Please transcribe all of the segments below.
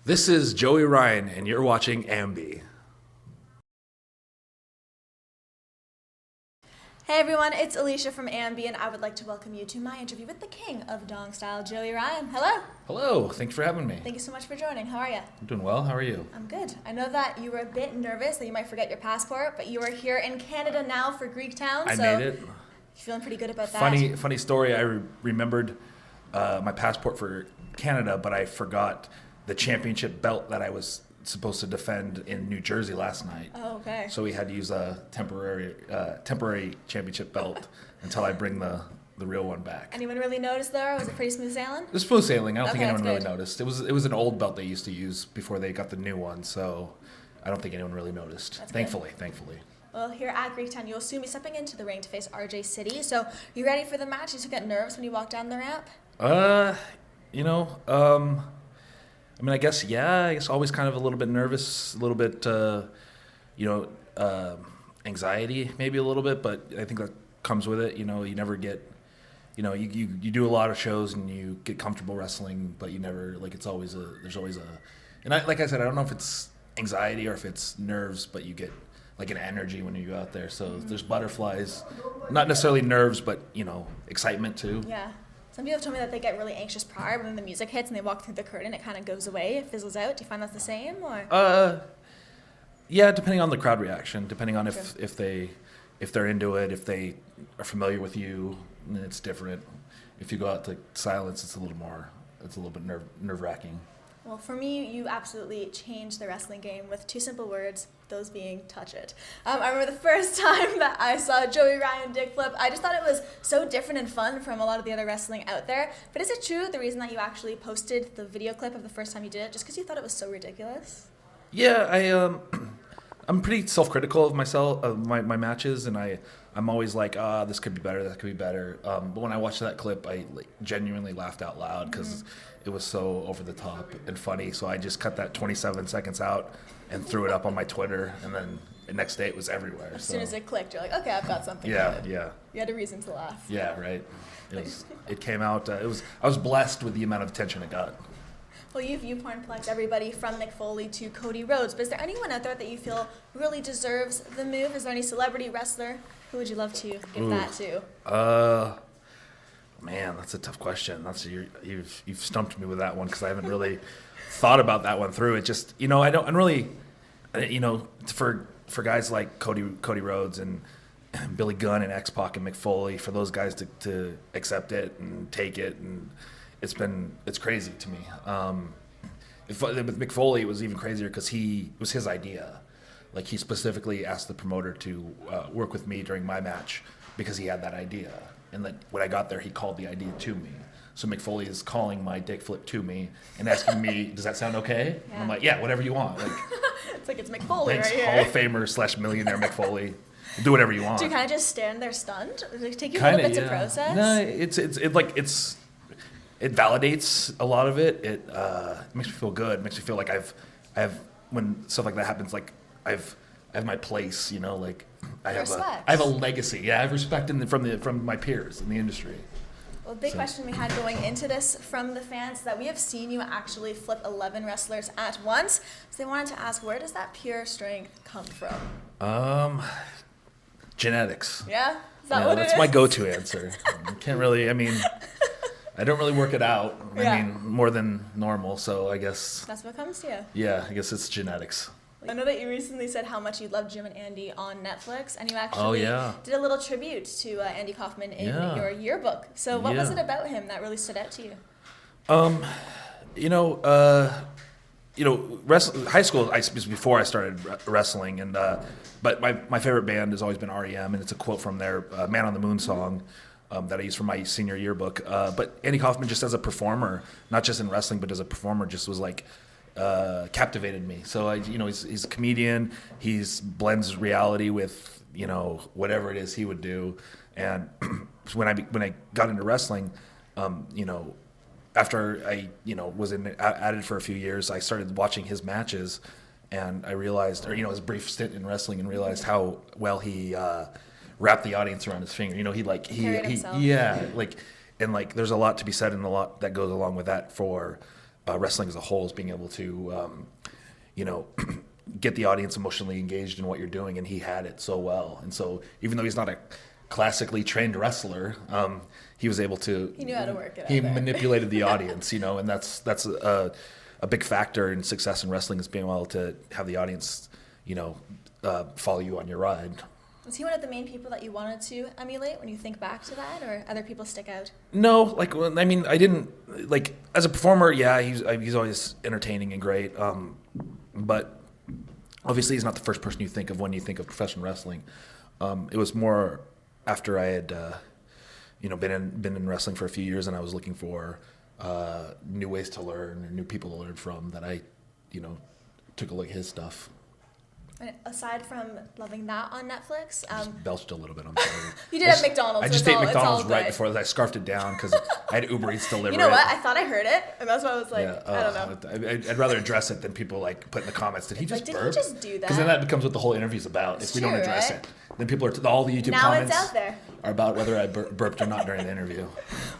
This is Joey Ryan, and you're watching AMBY. Hey everyone, it's Alicia from AMBY, and I would like to welcome you to my interview with the king of Dong Style, Joey Ryan. Hello. Hello. Thanks for having me. Thank you so much for joining. How are you? I'm doing well. How are you? I'm good. I know that you were a bit nervous that you might forget your passport, but you are here in Canada now for Greektown. I made it. You feeling pretty good about that? Funny story. I remembered my passport for Canada, but I forgot the championship belt that I was supposed to defend in New Jersey last night. Oh, okay. So we had to use a temporary championship belt until I bring the real one back. Anyone really noticed though? Or was it pretty smooth sailing? It was smooth sailing. I don't think Okay, anyone really that's good. noticed. It was an old belt they used to use before they got the new one, so I don't think anyone really noticed. That's Thankfully. Well, here at Greektown, you'll soon be stepping into the ring to face RJ City. So, you ready for the match? Did you get nervous when you walked down the ramp? I mean, I guess always kind of a little bit nervous, a little bit, anxiety maybe a little bit, but I think that comes with it. You never get, you do a lot of shows and you get comfortable wrestling, but you never, there's always and like I said, I don't know if it's anxiety or if it's nerves, but you get like an energy when you go out there. So there's butterflies, not necessarily nerves, but, excitement too. Yeah. Some people have told me that they get really anxious prior, but when the music hits and they walk through the curtain, it kind of goes away, it fizzles out. Do you find that's the same, or? Yeah, depending on the crowd reaction, depending on if they're into it, if they are familiar with you, it's different. If you go out to silence, it's a little bit nerve-wracking. Well, for me, you absolutely changed the wrestling game with two simple words, those being touch it. I remember the first time that I saw Joey Ryan dick flip, I just thought it was so different and fun from a lot of the other wrestling out there. But is it true, the reason that you actually posted the video clip of the first time you did it, just because you thought it was so ridiculous? Yeah, I'm pretty self-critical of myself, of my matches, and I'm always like, this could be better, that could be better. But when I watched that clip, I genuinely laughed out loud because it was so over the top and funny. So I just cut that 27 seconds out and threw it up on my Twitter, and then the next day it was everywhere. As soon as it clicked, you're like, okay, I've got something good. Yeah. You had a reason to laugh. Yeah, right. It came out. I was blessed with the amount of attention it got. Well, you viewpoint everybody from Mick Foley to Cody Rhodes, but is there anyone out there that you feel really deserves the move? Is there any celebrity wrestler? Who would you love to give that to? Man, that's a tough question. You've stumped me with that one because I haven't really thought about that one through. It just, for guys like Cody Rhodes and Billy Gunn and X-Pac and Mick Foley, for those guys to accept it and take it, and it's crazy to me. With Mick Foley, it was even crazier because it was his idea. Like, he specifically asked the promoter to work with me during my match because he had that idea. And that when I got there, he called the idea to me. So Mick Foley is calling my dick flip to me and asking me, does that sound okay? Yeah. And I'm like, yeah, whatever you want. Like, It's like it's Mick Foley thanks, right here. Hall of Famer / millionaire Mick Foley. Do whatever you want. Do you kind of just stand there stunned? Does it take you a little bit to process? No, it validates a lot of it. It makes me feel good. It makes me feel like when stuff like that happens, like I have my place. I have a legacy. Yeah, I have respect from my peers in the industry. Well, the big question we had going into this from the fans is that we have seen you actually flip 11 wrestlers at once. So they wanted to ask, where does that pure strength come from? Genetics. Yeah? Is that what it is? That's my go-to answer. I don't really work it out. Yeah. I mean, more than normal, so I guess. That's what comes to you. Yeah, I guess it's genetics. I know that you recently said how much you love Jim and Andy on Netflix, and you actually did a little tribute to Andy Kaufman in your yearbook. So what was it about him that really stood out to you? High school was before I started wrestling, and but my favorite band has always been REM, and it's a quote from their "Man on the Moon" song that I used for my senior yearbook. But Andy Kaufman, just as a performer, not just in wrestling, but as a performer, just was like. Captivated me. So he's a comedian. He's blends reality with whatever it is he would do. And when I got into wrestling, after I was added for a few years, I started watching his matches, and I realized, his brief stint in wrestling, and realized how well he wrapped the audience around his finger. There's a lot to be said and a lot that goes along with that for wrestling as a whole is being able to, get the audience emotionally engaged in what you're doing, and he had it so well. And so even though he's not a classically trained wrestler, he was able to. He knew how to work it. He manipulated the audience, and that's a big factor in success in wrestling is being able to have the audience, follow you on your ride. Was he one of the main people that you wanted to emulate when you think back to that, or other people stick out? No, I didn't as a performer. Yeah, he's always entertaining and great. But obviously, he's not the first person you think of when you think of professional wrestling. It was more after I had, been in wrestling for a few years, and I was looking for new ways to learn and new people to learn from that I, took a look at his stuff. And aside from loving that on Netflix, just belched a little bit. I'm sorry. You did have McDonald's. I just ate McDonald's right before that. I scarfed it down because I had Uber Eats delivery. You know what? I thought I heard it, and that's why I was like, yeah, I don't know. I'd rather address it than people put in the comments. Did he just burp? Did he just do that? Because then that becomes what the whole interview's about. If we don't address it, then people are all the YouTube comments now it's out there. Are about whether I burped or not during the interview.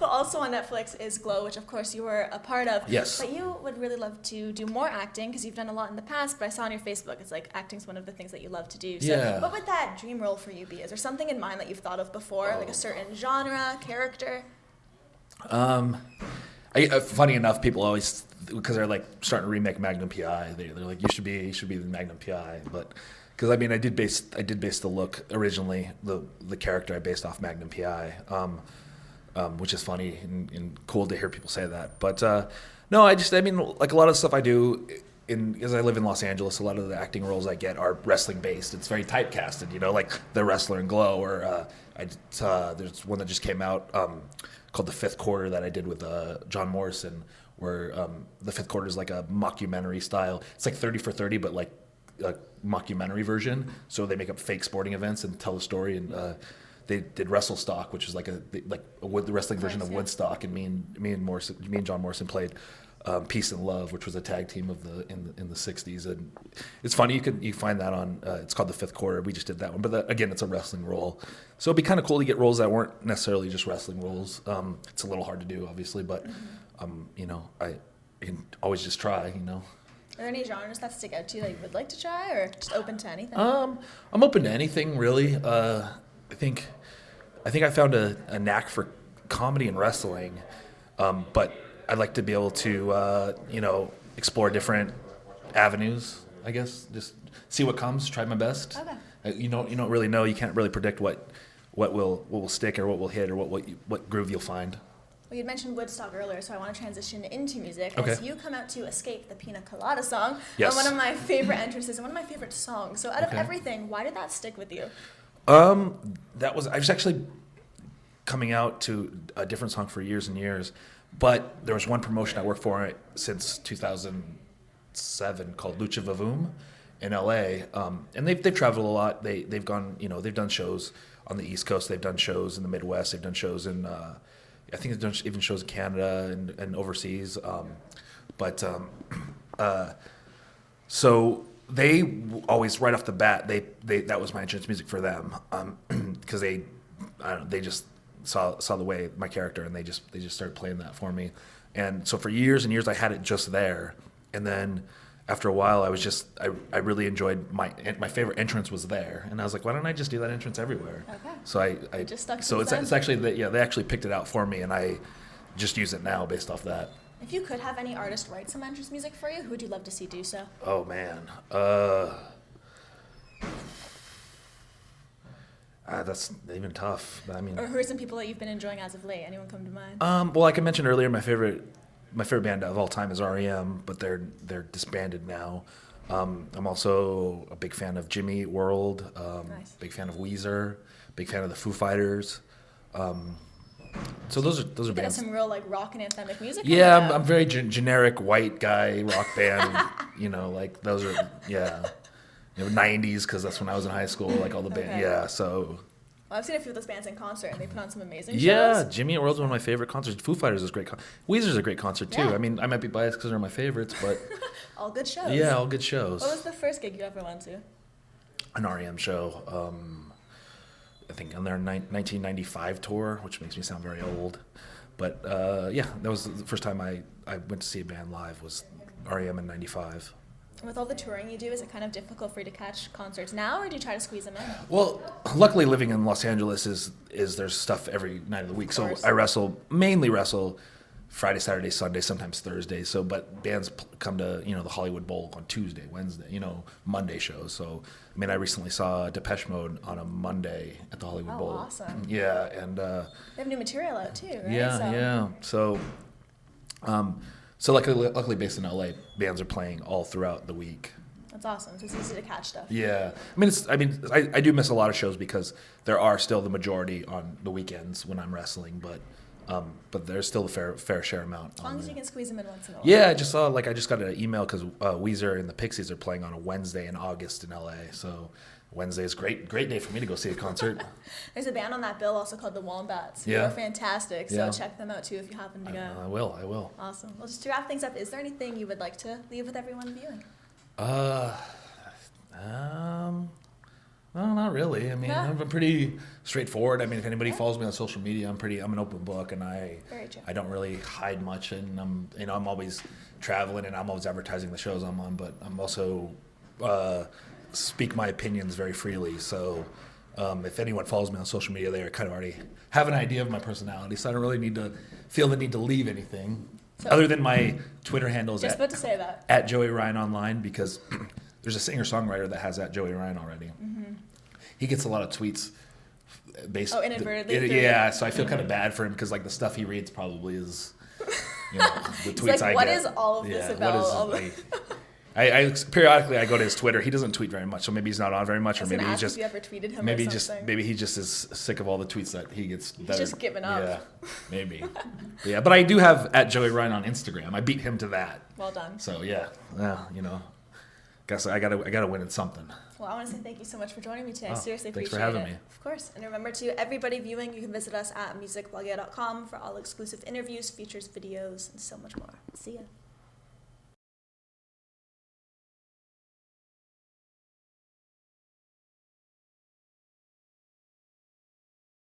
Well, also on Netflix is Glow, which of course you were a part of. Yes. But you would really love to do more acting because you've done a lot in the past. But I saw on your Facebook, it's like acting's one of the things that you love to do. So yeah. What would that dream role for you be? Is there something in mind that you've thought of before, like a certain genre, character? Funny enough, people always, because they're starting to remake Magnum PI, they're like, you should be the Magnum PI, but because I did base the look originally, the character I based off Magnum PI, which is funny and cool to hear people say that. But no, a lot of the stuff I do. As I live in Los Angeles, a lot of the acting roles I get are wrestling based. It's very typecasted, like the wrestler in Glow, or there's one that just came out called The Fifth Quarter that I did with John Morrison, where The Fifth Quarter is like a mockumentary style. It's like 30 for 30, but like a mockumentary version. So they make up fake sporting events and tell a story. And they did Wrestle Stock, which is the wrestling version of Woodstock. And me and John Morrison played Peace and Love, which was a tag team in the 60s, and it's funny you find that on it's called The Fifth Quarter. We just did that one, but again, it's a wrestling role, so it'd be kind of cool to get roles that weren't necessarily just wrestling roles. It's a little hard to do, obviously, but I can always just try. Are there any genres that stick out to you that you would like to try, or just open to anything? I'm open to anything really. I think I found a knack for comedy and wrestling, but I'd like to be able to, explore different avenues. I guess just see what comes. Try my best. Okay. You don't really know. You can't really predict what will stick or what will hit or what groove you'll find. Well, you'd mentioned Woodstock earlier, so I want to transition into music. Okay. As you come out to Escape, the Pina Colada song, yes. One of my favorite entrances and one of my favorite songs. So out of everything, why did that stick with you? I was actually coming out to a different song for years and years. But there was one promotion I worked for since 2007 called Lucha Vavoom in LA, and they've traveled a lot. They've gone, they've done shows on the East Coast. They've done shows in the Midwest. They've done shows in, I think they've done even shows in Canada and overseas. So they always right off the bat that was my entrance music for them because they just saw the way my character, and they just started playing that for me. And so for years and years I had it just there, and then after a while I really enjoyed my favorite entrance was there, and I was like, why don't I just do that entrance everywhere? Okay. So I just stuck so it's actually they actually picked it out for me, and I just use it now based off that. If you could have any artist write some entrance music for you, who would you love to see do so? Oh man, that's even tough. Or who are some people that you've been enjoying as of late? Anyone come to mind? Well, like I mentioned earlier, my favorite band of all time is REM, but they're disbanded now. I'm also a big fan of Jimmy Eat World. Nice. Big fan of Weezer. Big fan of the Foo Fighters. So those are bands. Some real rock and anthemic music. Yeah, I'm very generic white guy rock band. Those are 90s because that's when I was in high school. All the band. Yeah, so. Well, I've seen a few of those bands in concert, and they put on some amazing shows. Yeah, Jimmy Eat World's one of my favorite concerts. Foo Fighters is great. Weezer's a great concert too. Yeah. I might be biased because they're my favorites, but all good shows. Yeah, all good shows. What was the first gig you ever went to? An REM show. I think on their 1995 tour, which makes me sound very old. But yeah, that was the first time I went to see a band live was REM in '95. With all the touring you do, is it kind of difficult for you to catch concerts now, or do you try to squeeze them in? Well, luckily living in Los Angeles is there's stuff every night of the week. So I mainly wrestle Friday, Saturday, Sunday, sometimes Thursday. So, but bands come to, the Hollywood Bowl on Tuesday, Wednesday, Monday shows. So, I mean, I recently saw Depeche Mode on a Monday at the Hollywood Bowl. Awesome. Yeah, and they have new material out too, right? Yeah. So, luckily based in LA, bands are playing all throughout the week. That's awesome. So it's easy to catch stuff. Yeah, I do miss a lot of shows because there are still the majority on the weekends when I'm wrestling, but there's still a fair share amount. As long as you can squeeze them in once in a while. Yeah, I just got an email because Weezer and the Pixies are playing on a Wednesday in August in LA. So Wednesday is great day for me to go see a concert. There's a band on that bill also called the Wombats. Yeah. They're fantastic. So check them out too if you happen to go. I will. Awesome. Well, just to wrap things up, is there anything you would like to leave with everyone viewing? No, not really. I mean, I'm pretty straightforward. I mean, if anybody follows me on social media, I'm an open book, and I don't really hide much. And I'm always traveling, and I'm always advertising the shows I'm on. But I'm also speak my opinions very freely. So if anyone follows me on social media, they kind of already have an idea of my personality. So I don't really feel the need to leave anything other than my Twitter handles at Joey Ryan Online, because there's a singer-songwriter that has at Joey Ryan already. Mm-hmm. He gets a lot of tweets based. Oh, inadvertently. Yeah, so I feel kind of bad for him because the stuff he reads probably is, the tweets I get. What is all of this about? I periodically I go to his Twitter. He doesn't tweet very much, so maybe he's not on very much, or maybe he just. If you ever tweeted him maybe or something. maybe he just is sick of all the tweets that he gets. He's just given up. Yeah, maybe. But I do have at Joey Ryan on Instagram. I beat him to that. Well done. So guess I gotta win at something. Well, I want to say thank you so much for joining me today. I seriously appreciate it. Thanks for having me. Of course. And remember, to everybody viewing, you can visit us at musicblogger.com for all exclusive interviews, features, videos, and so much more. See ya.